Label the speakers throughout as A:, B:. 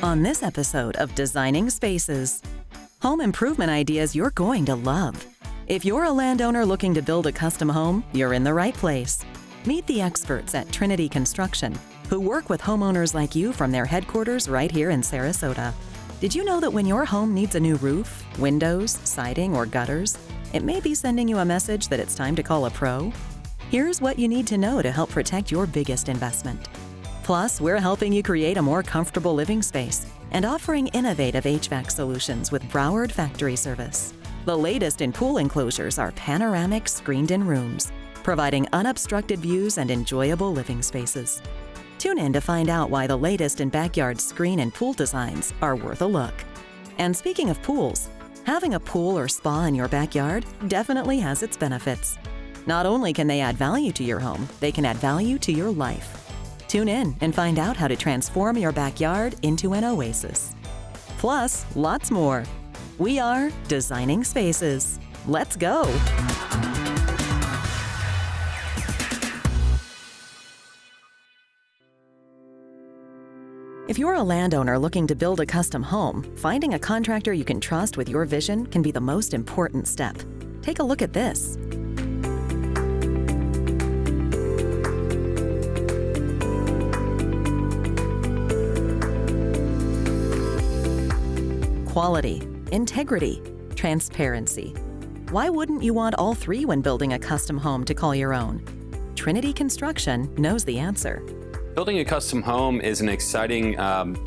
A: on this episode of Designing Spaces. Home improvement ideas you're going to love. If you're a landowner looking to build a custom home, you're in the right place. Meet the experts at Trinity Construction, who work with homeowners like you from their headquarters right here in Sarasota. Did you know that when your home needs a new roof, windows, siding, or gutters, it may be sending you a message that it's time to call a pro? Here's what you need to know to help protect your biggest investment. Plus, we're helping you create a more comfortable living space and offering innovative HVAC solutions with Broward Factory Service. The latest in pool enclosures are panoramic screened-in rooms, providing unobstructed views and enjoyable living spaces. Tune in to find out why the latest in backyard screen and pool designs are worth a look. And speaking of pools, having a pool or spa in your backyard definitely has its benefits. Not only can they add value to your home, they can add value to your life. Tune in and find out how to transform your backyard into an oasis. Plus, lots more. We are Designing Spaces. Let's go! If you're a landowner looking to build a custom home, finding a contractor you can trust with your vision can be the most important step. Take a look at this. Quality, integrity, transparency. Why wouldn't you want all three when building a custom home to call your own? Trinity Construction knows the answer.
B: Building a custom home is an exciting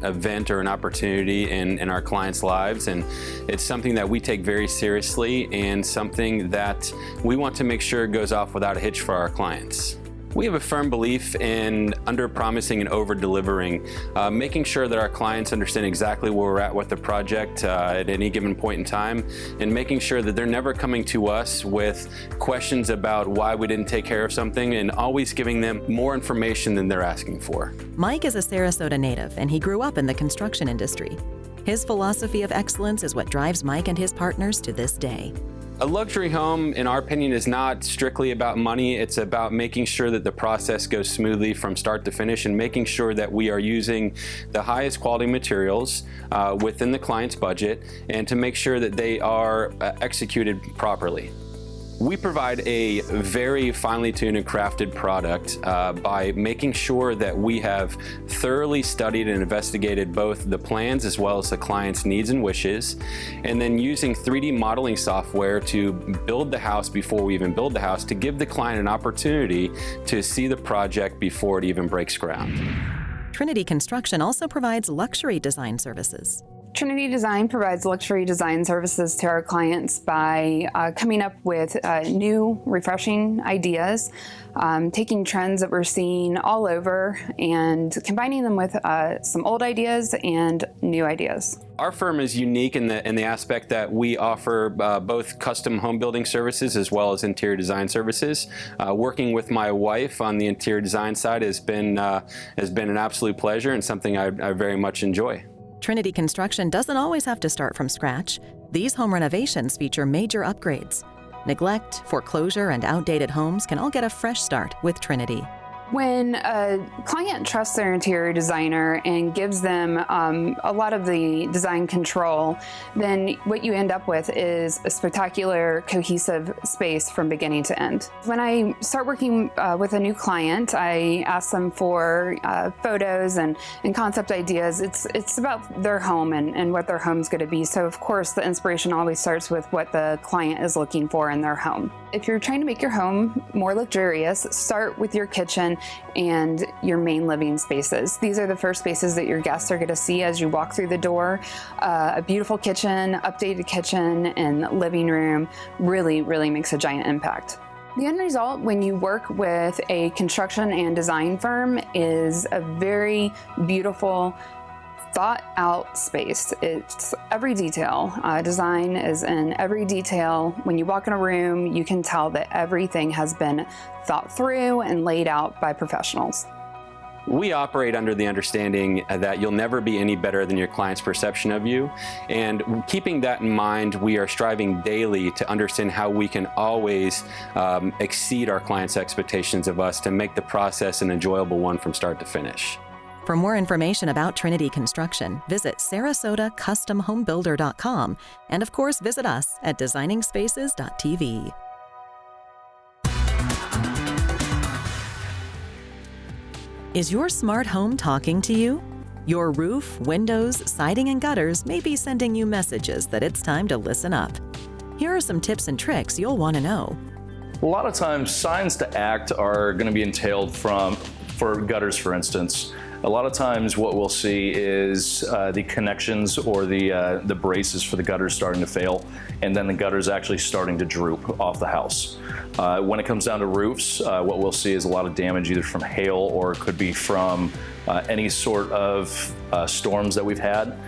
B: event or an opportunity in our clients' lives, and it's something that we take very seriously and something that we want to make sure goes off without a hitch for our clients. We have a firm belief in under-promising and over-delivering, making sure that our clients understand exactly where we're at with the project at any given point in time, and making sure that they're never coming to us with questions about why we didn't take care of something, and always giving them more information than they're asking for.
A: Mike is a Sarasota native, and he grew up in the construction industry. His philosophy of excellence is what drives Mike and his partners to this day.
B: A luxury home, in our opinion, is not strictly about money. It's about making sure that the process goes smoothly from start to finish and making sure that we are using the highest quality materials within the client's budget and to make sure that they are executed properly. We provide a very finely tuned and crafted product by making sure that we have thoroughly studied and investigated both the plans as well as the client's needs and wishes, and then using 3D modeling software to build the house before we even build the house to give the client an opportunity to see the project before it even breaks ground.
A: Trinity Construction also provides luxury design services.
C: Trinity Design provides luxury design services to our clients by coming up with new, refreshing ideas, taking trends that we're seeing all over and combining them with some old ideas and new ideas.
B: Our firm is unique in the aspect that we offer both custom home building services as well as interior design services. Working with my wife on the interior design side has been an absolute pleasure and something I very much enjoy.
A: Trinity Construction doesn't always have to start from scratch. These home renovations feature major upgrades. Neglect, foreclosure, and outdated homes can all get a fresh start with Trinity.
C: When a client trusts their interior designer and gives them a lot of the design control, then what you end up with is a spectacular, cohesive space from beginning to end. When I start working with a new client, I ask them for photos and concept ideas. It's about their home and what their home's going to be. So of course, the inspiration always starts with what the client is looking for in their home. If you're trying to make your home more luxurious, start with your kitchen and your main living spaces. These are the first spaces that your guests are going to see as you walk through the door. A beautiful kitchen, updated kitchen, and living room really, really makes a giant impact. The end result when you work with a construction and design firm is a very beautiful, thought out space. It's every detail. Design is in every detail. When you walk in a room, you can tell that everything has been thought through and laid out by professionals.
B: We operate under the understanding that you'll never be any better than your client's perception of you. And keeping that in mind, we are striving daily to understand how we can always exceed our clients' expectations of us to make the process an enjoyable one from start to finish.
A: For more information about Trinity Construction, visit sarasotacustomhomebuilder.com, and of course, visit us at designingspaces.tv. Is your smart home talking to you? Your roof, windows, siding, and gutters may be sending you messages that it's time to listen up. Here are some tips and tricks you'll want to know.
D: A lot of times, signs to act are going to be entailed for gutters, for instance. A lot of times what we'll see is the connections or the braces for the gutters starting to fail, and then the gutters actually starting to droop off the house. When it comes down to roofs, what we'll see is a lot of damage either from hail or it could be from any sort of storms that we've had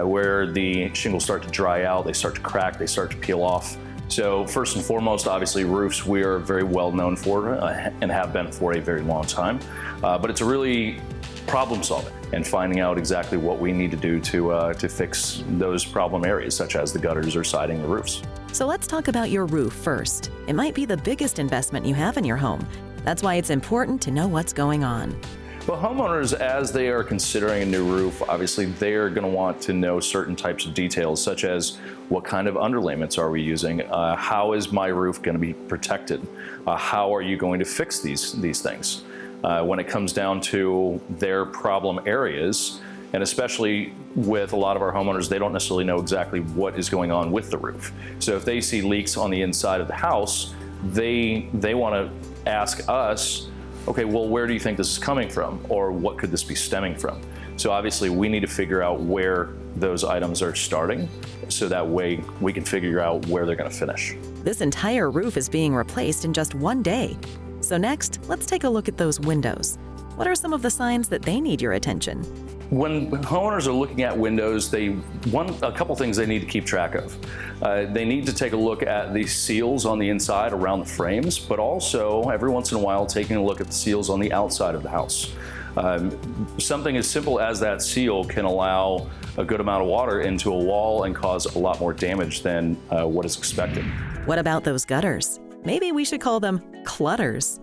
D: where the shingles start to dry out, they start to crack, they start to peel off. So first and foremost, obviously roofs we are very well known for and have been for a very long time, but it's a really problem solving and finding out exactly what we need to do to fix those problem areas, such as the gutters or siding or roofs.
A: So let's talk about your roof first. It might be the biggest investment you have in your home. That's why it's important to know what's going on.
D: Well, homeowners, as they are considering a new roof, obviously they are going to want to know certain types of details, such as what kind of underlayments are we using? How is my roof going to be protected? How are you going to fix these things? When it comes down to their problem areas, and especially with a lot of our homeowners, they don't necessarily know exactly what is going on with the roof. So if they see leaks on the inside of the house, they want to ask us, okay, well, where do you think this is coming from? Or what could this be stemming from? So obviously we need to figure out where those items are starting, so that way we can figure out where they're going to finish.
A: This entire roof is being replaced in just one day. So next, let's take a look at those windows. What are some of the signs that they need your attention?
D: When homeowners are looking at windows, a couple things they need to keep track of. They need to take a look at the seals on the inside around the frames, but also every once in a while taking a look at the seals on the outside of the house. Something as simple as that seal can allow a good amount of water into a wall and cause a lot more damage than what is expected.
A: What about those gutters? Maybe we should call them clutters.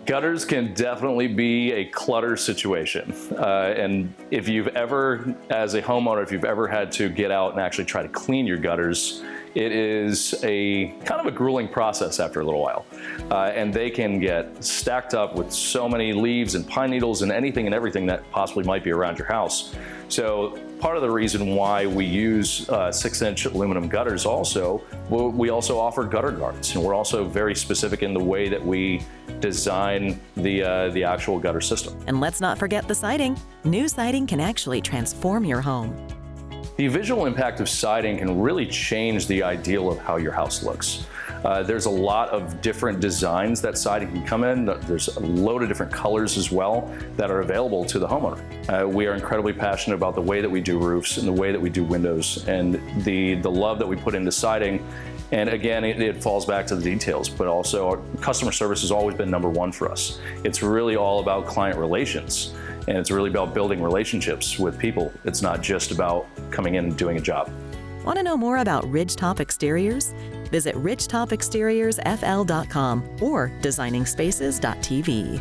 D: Gutters can definitely be a clutter situation. And if you've ever, as a homeowner, if you've ever had to get out and actually try to clean your gutters, it is a kind of a grueling process after a little while. And they can get stacked up with so many leaves and pine needles and anything and everything that possibly might be around your house. So part of the reason why we use 6-inch aluminum gutters also, we also offer gutter guards, and we're also very specific in the way that we design the actual gutter system.
A: And let's not forget the siding. New siding can actually transform your home.
D: The visual impact of siding can really change the ideal of how your house looks. There's a lot of different designs that siding can come in. There's a load of different colors as well that are available to the homeowner. We are incredibly passionate about the way that we do roofs and the way that we do windows and the love that we put into siding. And again, it falls back to the details, but also our customer service has always been number one for us. It's really all about client relations, and it's really about building relationships with people. It's not just about coming in and doing a job.
A: Want to know more about Ridgetop Exteriors? Visit ridgetopexteriorsfl.com or designingspaces.tv.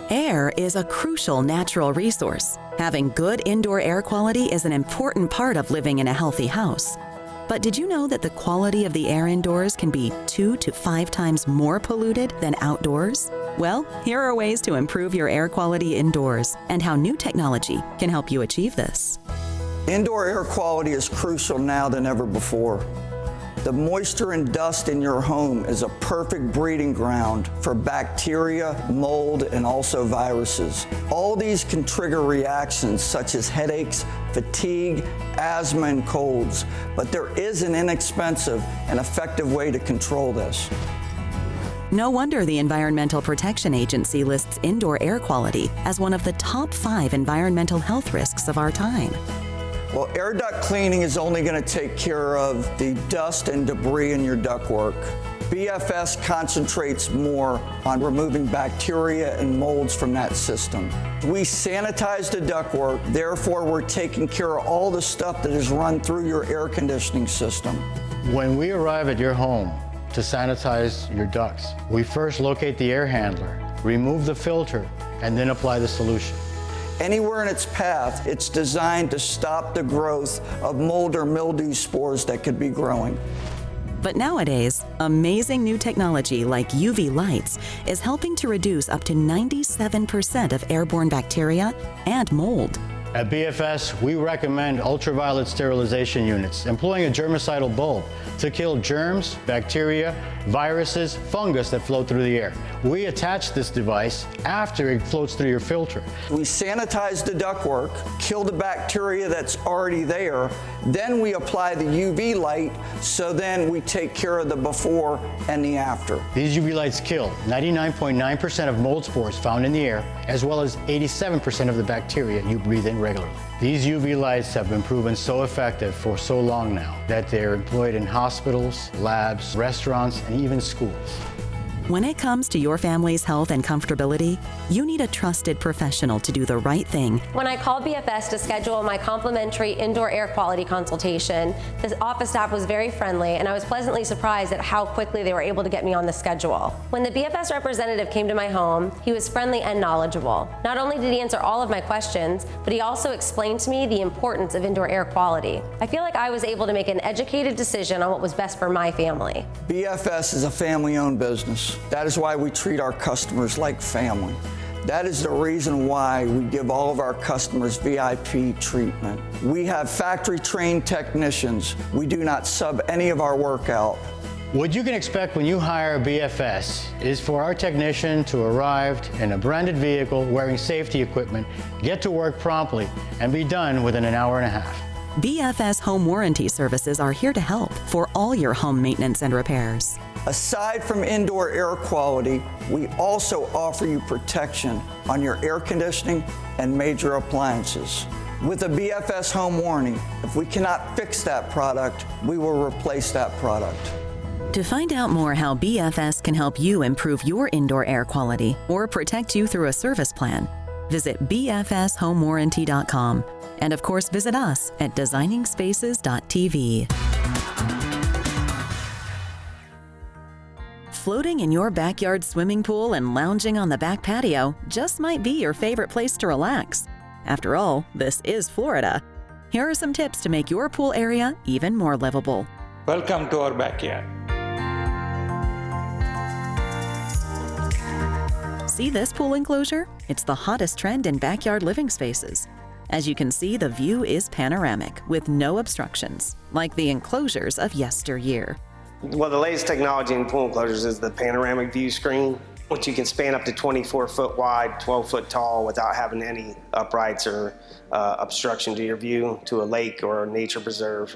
A: Air is a crucial natural resource. Having good indoor air quality is an important part of living in a healthy house. But did you know that the quality of the air indoors can be 2 to 5 times more polluted than outdoors? Well, here are ways to improve your air quality indoors and how new technology can help you achieve this.
E: Indoor air quality is crucial now than ever before. The moisture and dust in your home is a perfect breeding ground for bacteria, mold, and also viruses. All these can trigger reactions such as headaches, fatigue, asthma, and colds, but there is an inexpensive and effective way to control this.
A: No wonder the Environmental Protection Agency lists indoor air quality as one of the top 5 environmental health risks of our time.
E: Well, air duct cleaning is only going to take care of the dust and debris in your ductwork. BFS concentrates more on removing bacteria and molds from that system. We sanitize the ductwork, therefore we're taking care of all the stuff that is run through your air conditioning system.
F: When we arrive at your home, to sanitize your ducts. We first locate the air handler, remove the filter, and then apply the solution.
E: Anywhere in its path, it's designed to stop the growth of mold or mildew spores that could be growing.
A: But nowadays, amazing new technology like UV lights is helping to reduce up to 97% of airborne bacteria and mold.
F: At BFS, we recommend ultraviolet sterilization units employing a germicidal bulb to kill germs, bacteria, viruses, fungus that float through the air. We attach this device after it floats through your filter.
E: We sanitize the ductwork, kill the bacteria that's already there, then we apply the UV light, so then we take care of the before and the after.
F: These UV lights kill 99.9% of mold spores found in the air, as well as 87% of the bacteria you breathe in regularly. These UV lights have been proven so effective for so long now that they're employed in hospitals, labs, restaurants, and even schools.
A: When it comes to your family's health and comfortability, you need a trusted professional to do the right thing.
G: When I called BFS to schedule my complimentary indoor air quality consultation, the office staff was very friendly, and I was pleasantly surprised at how quickly they were able to get me on the schedule. When the BFS representative came to my home, he was friendly and knowledgeable. Not only did he answer all of my questions, but he also explained to me the importance of indoor air quality. I feel like I was able to make an educated decision on what was best for my family.
E: BFS is a family-owned business. That is why we treat our customers like family. That is the reason why we give all of our customers VIP treatment. We have factory-trained technicians. We do not sub any of our work out.
F: What you can expect when you hire a BFS is for our technician to arrive in a branded vehicle wearing safety equipment, get to work promptly, and be done within an hour and a half.
A: BFS Home Warranty Services are here to help for all your home maintenance and repairs.
E: Aside from indoor air quality, we also offer you protection on your air conditioning and major appliances. With a BFS home warranty, if we cannot fix that product, we will replace that product.
A: To find out more how BFS can help you improve your indoor air quality or protect you through a service plan, visit bfshomewarranty.com. And of course, visit us at designingspaces.tv. Floating in your backyard swimming pool and lounging on the back patio just might be your favorite place to relax. After all, this is Florida. Here are some tips to make your pool area even more livable.
H: Welcome to our backyard.
A: See this pool enclosure? It's the hottest trend in backyard living spaces. As you can see, the view is panoramic with no obstructions, like the enclosures of yesteryear.
I: Well, the latest technology in pool enclosures is the panoramic view screen, which you can span up to 24 foot wide, 12 foot tall without having any uprights or obstruction to your view to a lake or a nature preserve.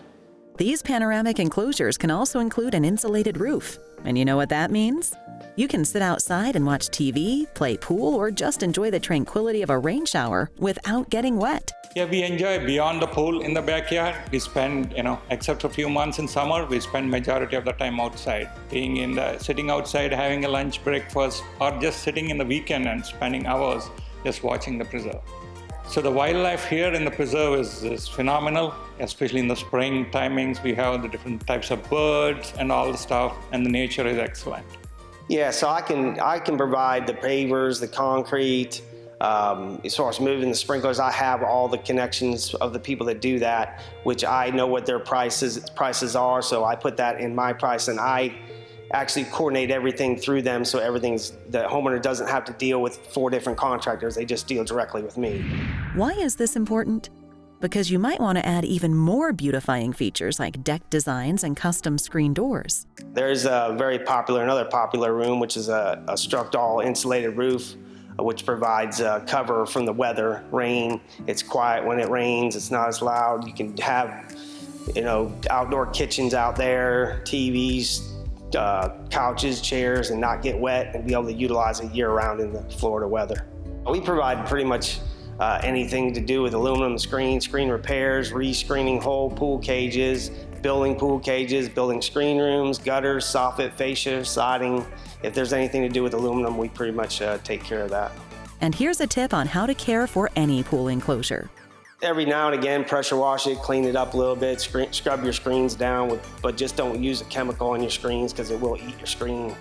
A: These panoramic enclosures can also include an insulated roof. And you know what that means? You can sit outside and watch TV, play pool, or just enjoy the tranquility of a rain shower without getting wet.
H: Yeah, we enjoy beyond the pool in the backyard. We spend, except for a few months in summer, we spend majority of the time outside. Sitting outside, having a lunch, breakfast, or just sitting in the weekend and spending hours just watching the preserve. So the wildlife here in the preserve is phenomenal, especially in the spring timings. We have the different types of birds and all the stuff, and the nature is excellent.
I: Yeah, so I can provide the pavers, the concrete. As far as moving the sprinklers, I have all the connections of the people that do that, which I know what their prices are, so I put that in my price, and I actually coordinate everything through them, so the homeowner doesn't have to deal with 4 different contractors. They just deal directly with me.
A: Why is this important? Because you might want to add even more beautifying features like deck designs and custom screen doors.
I: There's another popular room, which is a struct-all insulated roof, which provides cover from the weather, rain. It's quiet when it rains. It's not as loud. You can have, outdoor kitchens out there, TVs, couches, chairs, and not get wet and be able to utilize it year-round in the Florida weather. We provide pretty much anything to do with aluminum screen repairs, re-screening whole pool cages, building pool cages, building screen rooms, gutters, soffit, fascia, siding. If there's anything to do with aluminum, we pretty much take care of that.
A: And here's a tip on how to care for any pool enclosure.
I: Every now and again, pressure wash it, clean it up a little bit, scrub your screens down, but just don't use a chemical on your screens because it will eat your screen.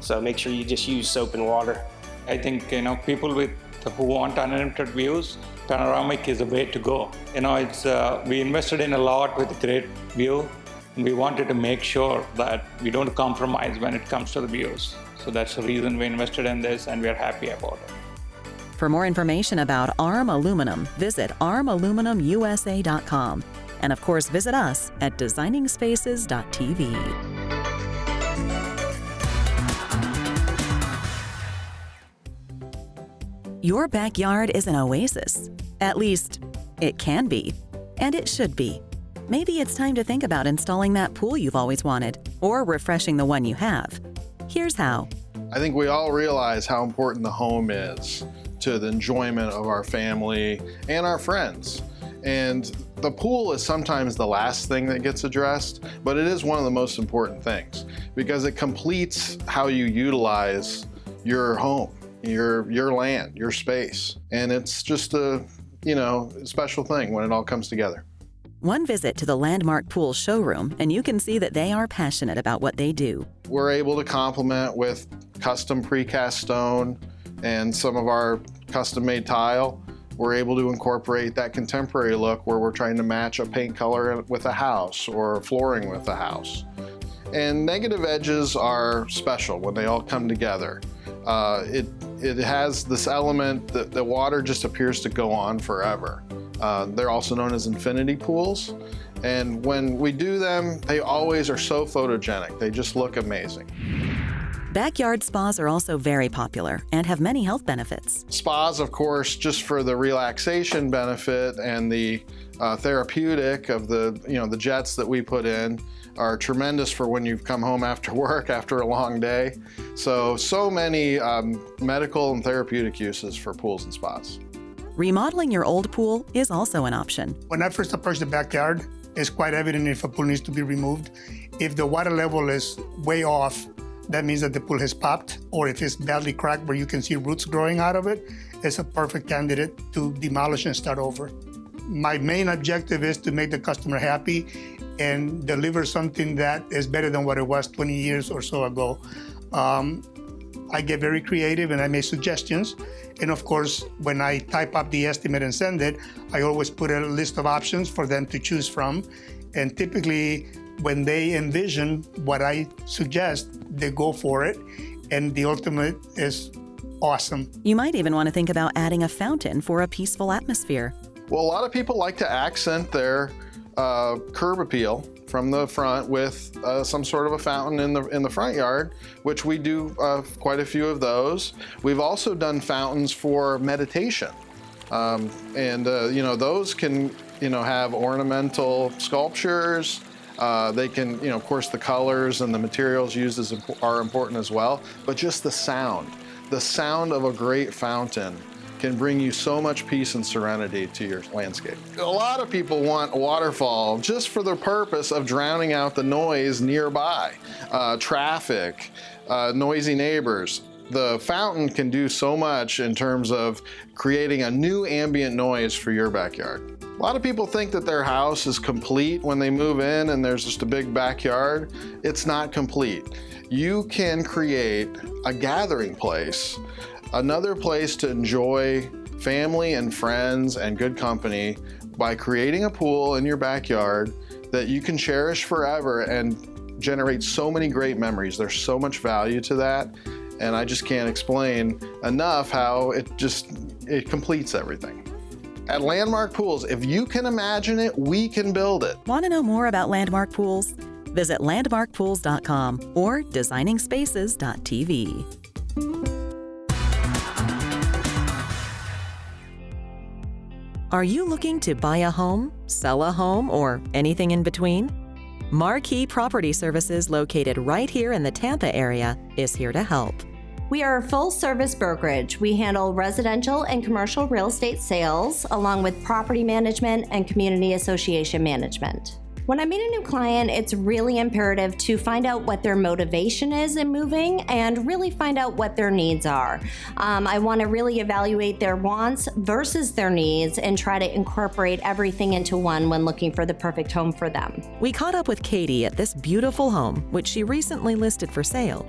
I: So make sure you just use soap and water.
H: I think, people who want uninterrupted views, panoramic is a way to go. We invested in a lot with a great view, and we wanted to make sure that we don't compromise when it comes to the views. So that's the reason we invested in this, and we're happy about it.
A: For more information about ARM Aluminum, visit armaluminumusa.com. And of course, visit us at designingspaces.tv. Your backyard is an oasis. At least, it can be. And it should be. Maybe it's time to think about installing that pool you've always wanted, or refreshing the one you have. Here's how.
J: I think we all realize how important the home is to the enjoyment of our family and our friends. And the pool is sometimes the last thing that gets addressed, but it is one of the most important things because it completes how you utilize your home, your land, your space. And it's just a, special thing when it all comes together.
A: One visit to the Landmark Pool showroom, and you can see that they are passionate about what they do.
J: We're able to complement with custom precast stone and some of our custom-made tile. We're able to incorporate that contemporary look where we're trying to match a paint color with a house or flooring with a house. And negative edges are special when they all come together. It has this element that the water just appears to go on forever. They're also known as infinity pools. And when we do them, they always are so photogenic. They just look amazing.
A: Backyard spas are also very popular and have many health benefits.
J: Spas, of course, just for the relaxation benefit and the therapeutic of the jets that we put in are tremendous for when you've come home after work after a long day. So many medical and therapeutic uses for pools and spas.
A: Remodeling your old pool is also an option.
K: When I first approached the backyard, it's quite evident if a pool needs to be removed. If the water level is way off, that means that the pool has popped, or if it's badly cracked where you can see roots growing out of it, it's a perfect candidate to demolish and start over. My main objective is to make the customer happy and deliver something that is better than what it was 20 years or so ago. I get very creative and I make suggestions. And of course, when I type up the estimate and send it, I always put a list of options for them to choose from. And typically, when they envision what I suggest, they go for it. And the ultimate is awesome.
A: You might even want to think about adding a fountain for a peaceful atmosphere.
J: Well, a lot of people like to accent their curb appeal from the front with some sort of a fountain in the front yard, which we do quite a few of those. We've also done fountains for meditation. Those can, have ornamental sculptures. They can, of course, the colors and the materials used are important as well, but just the sound of a great fountain can bring you so much peace and serenity to your landscape. A lot of people want a waterfall just for the purpose of drowning out the noise nearby, traffic, noisy neighbors. The fountain can do so much in terms of creating a new ambient noise for your backyard. A lot of people think that their house is complete when they move in and there's just a big backyard. It's not complete. You can create a gathering place, another place to enjoy family and friends and good company by creating a pool in your backyard that you can cherish forever and generate so many great memories. There's so much value to that, and I just can't explain enough how it completes everything. At Landmark Pools, if you can imagine it, we can build it.
A: Want to know more about Landmark Pools? Visit landmarkpools.com or designingspaces.tv. Are you looking to buy a home, sell a home, or anything in between? Marquee Property Services, located right here in the Tampa area, is here to help.
L: We are a full-service brokerage. We handle residential and commercial real estate sales, along with property management and community association management. When I meet a new client, it's really imperative to find out what their motivation is in moving and really find out what their needs are. I want to really evaluate their wants versus their needs and try to incorporate everything into one when looking for the perfect home for them.
A: We caught up with Katie at this beautiful home, which she recently listed for sale.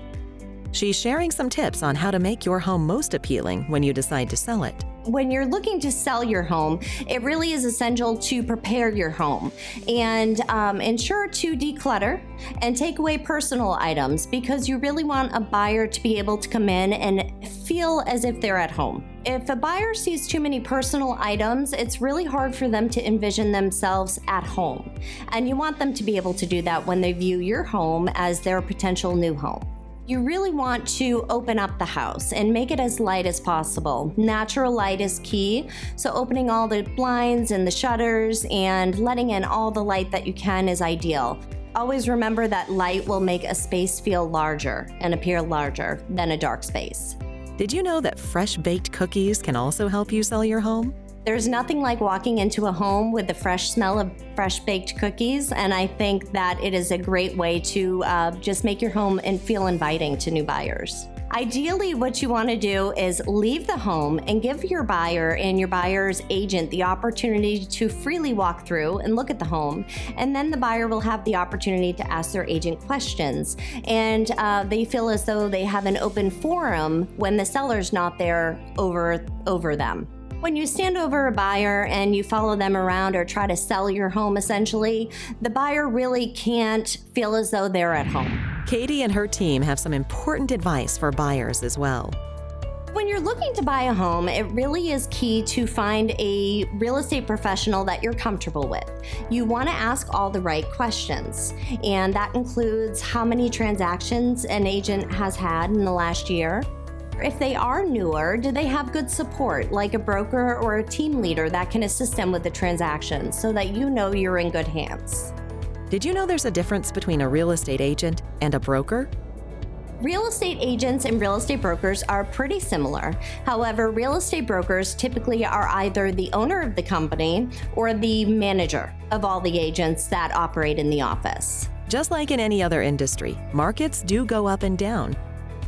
A: She's sharing some tips on how to make your home most appealing when you decide to sell it.
L: When you're looking to sell your home, it really is essential to prepare your home and ensure to declutter and take away personal items, because you really want a buyer to be able to come in and feel as if they're at home. If a buyer sees too many personal items, it's really hard for them to envision themselves at home. And you want them to be able to do that when they view your home as their potential new home. You really want to open up the house and make it as light as possible. Natural light is key, so opening all the blinds and the shutters and letting in all the light that you can is ideal. Always remember that light will make a space feel larger and appear larger than a dark space.
A: Did you know that fresh baked cookies can also help you sell your home?
L: There's nothing like walking into a home with the fresh smell of fresh baked cookies, and I think that it is a great way to just make your home and feel inviting to new buyers. Ideally, what you want to do is leave the home and give your buyer and your buyer's agent the opportunity to freely walk through and look at the home, and then the buyer will have the opportunity to ask their agent questions, and they feel as though they have an open forum when the seller's not there over them. When you stand over a buyer and you follow them around or try to sell your home, essentially, the buyer really can't feel as though they're at home.
A: Katie and her team have some important advice for buyers as well.
L: When you're looking to buy a home, it really is key to find a real estate professional that you're comfortable with. You want to ask all the right questions, and that includes how many transactions an agent has had in the last year. If they are newer, do they have good support, like a broker or a team leader that can assist them with the transaction so that you know you're in good hands?
A: Did you know there's a difference between a real estate agent and a broker?
L: Real estate agents and real estate brokers are pretty similar. However, real estate brokers typically are either the owner of the company or the manager of all the agents that operate in the office.
A: Just like in any other industry, markets do go up and down.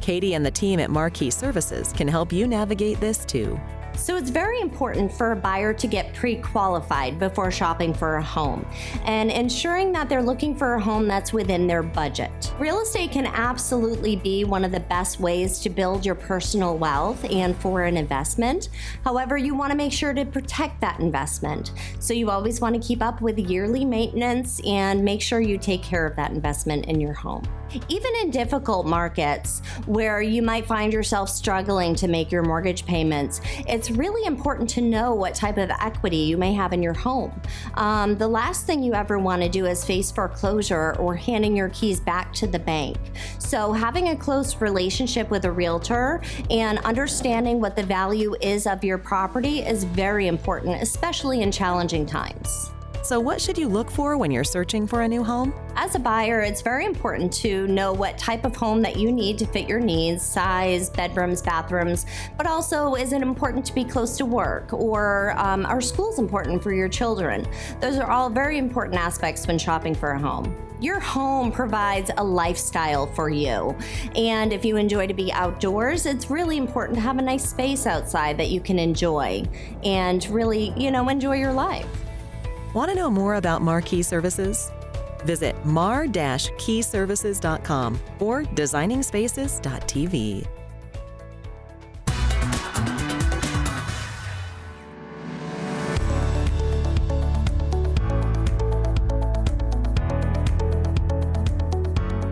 A: Katie and the team at Marquee Services can help you navigate this too.
L: So it's very important for a buyer to get pre-qualified before shopping for a home and ensuring that they're looking for a home that's within their budget. Real estate can absolutely be one of the best ways to build your personal wealth and for an investment. However, you want to make sure to protect that investment. So you always want to keep up with yearly maintenance and make sure you take care of that investment in your home. Even in difficult markets where you might find yourself struggling to make your mortgage payments, it's really important to know what type of equity you may have in your home. The last thing you ever want to do is face foreclosure or handing your keys back to the bank. So having a close relationship with a realtor and understanding what the value is of your property is very important, especially in challenging times.
A: So what should you look for when you're searching for a new home?
L: As a buyer, it's very important to know what type of home that you need to fit your needs, size, bedrooms, bathrooms, but also is it important to be close to work, or are schools important for your children? Those are all very important aspects when shopping for a home. Your home provides a lifestyle for you, and if you enjoy to be outdoors, it's really important to have a nice space outside that you can enjoy and really, enjoy your life.
A: Want to know more about Marquee Services? Visit mar-keyservices.com or designingspaces.tv.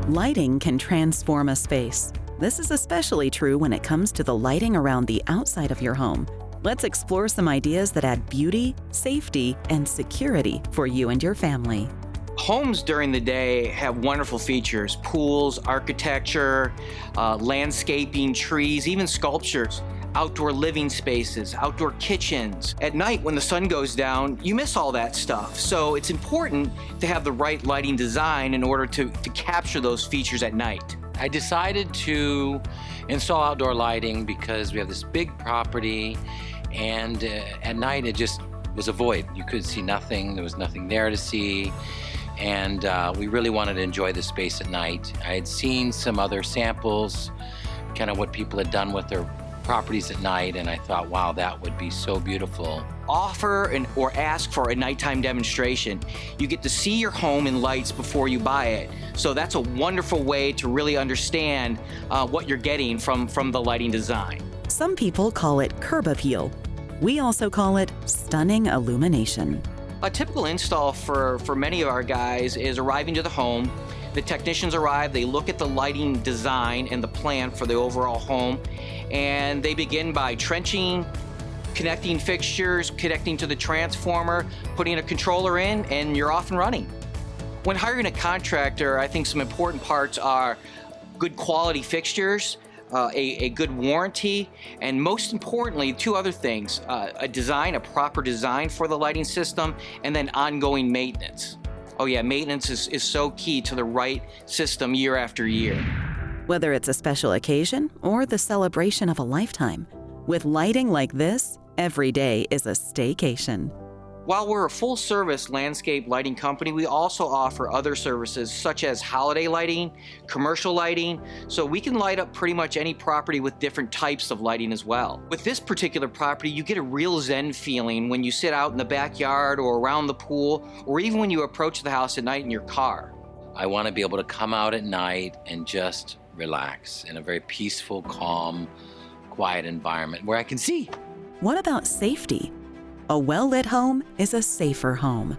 A: Lighting can transform a space. This is especially true when it comes to the lighting around the outside of your home. Let's explore some ideas that add beauty, safety, and security for you and your family.
M: Homes during the day have wonderful features: pools, architecture, landscaping, trees, even sculptures, outdoor living spaces, outdoor kitchens. At night, when the sun goes down, you miss all that stuff. So it's important to have the right lighting design in order to capture those features at night.
N: I decided to install outdoor lighting because we have this big property, and at night it just was a void. You could see nothing. There was nothing there to see. and we really wanted to enjoy the space at night. I had seen some other samples, kind of what people had done with their properties at night, and I thought, wow, that would be so beautiful.
M: Offer or ask for a nighttime demonstration. You get to see your home in lights before you buy it. So that's a wonderful way to really understand what you're getting from the lighting design.
A: Some people call it curb appeal. We also call it stunning illumination.
M: A typical install for many of our guys is arriving to the home. The technicians arrive, they look at the lighting design and the plan for the overall home, and they begin by trenching, connecting fixtures, connecting to the transformer, putting a controller in, and you're off and running. When hiring a contractor, I think some important parts are good quality fixtures, a good warranty, and most importantly, two other things, a proper design for the lighting system, and then ongoing maintenance. Oh yeah, maintenance is so key to the right system year after year.
A: Whether it's a special occasion or the celebration of a lifetime, with lighting like this, every day is a staycation.
M: While we're a full-service landscape lighting company, we also offer other services such as holiday lighting, commercial lighting, so we can light up pretty much any property with different types of lighting as well. With this particular property, you get a real zen feeling when you sit out in the backyard or around the pool, or even when you approach the house at night in your car.
N: I want to be able to come out at night and just relax in a very peaceful, calm, quiet environment where I can see.
A: What about safety? A well-lit home is a safer home.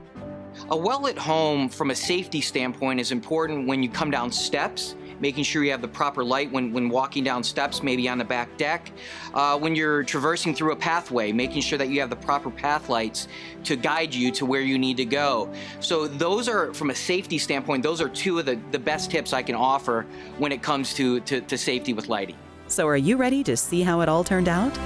M: A well-lit home from a safety standpoint is important when you come down steps, making sure you have the proper light when walking down steps, maybe on the back deck. When you're traversing through a pathway, making sure that you have the proper path lights to guide you to where you need to go. So those are, from a safety standpoint, those are two of the best tips I can offer when it comes to safety with lighting.
A: So are you ready to see how it all turned out?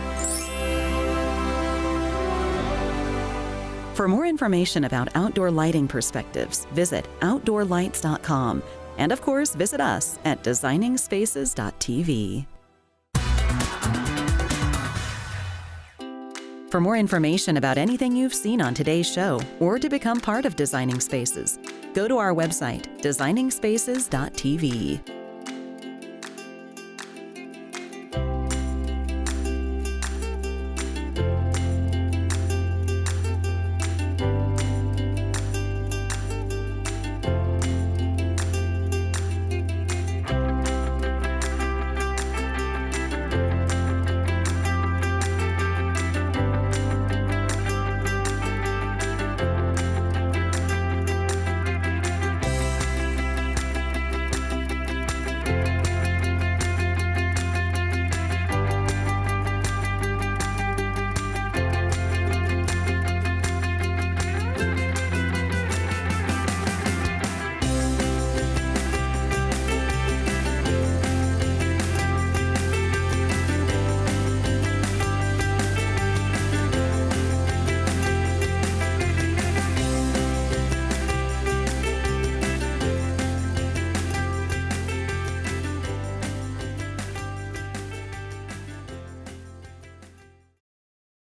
A: For more information about outdoor lighting perspectives, visit outdoorlights.com. And of course, visit us at designingspaces.tv. For more information about anything you've seen on today's show, or to become part of Designing Spaces, go to our website, designingspaces.tv.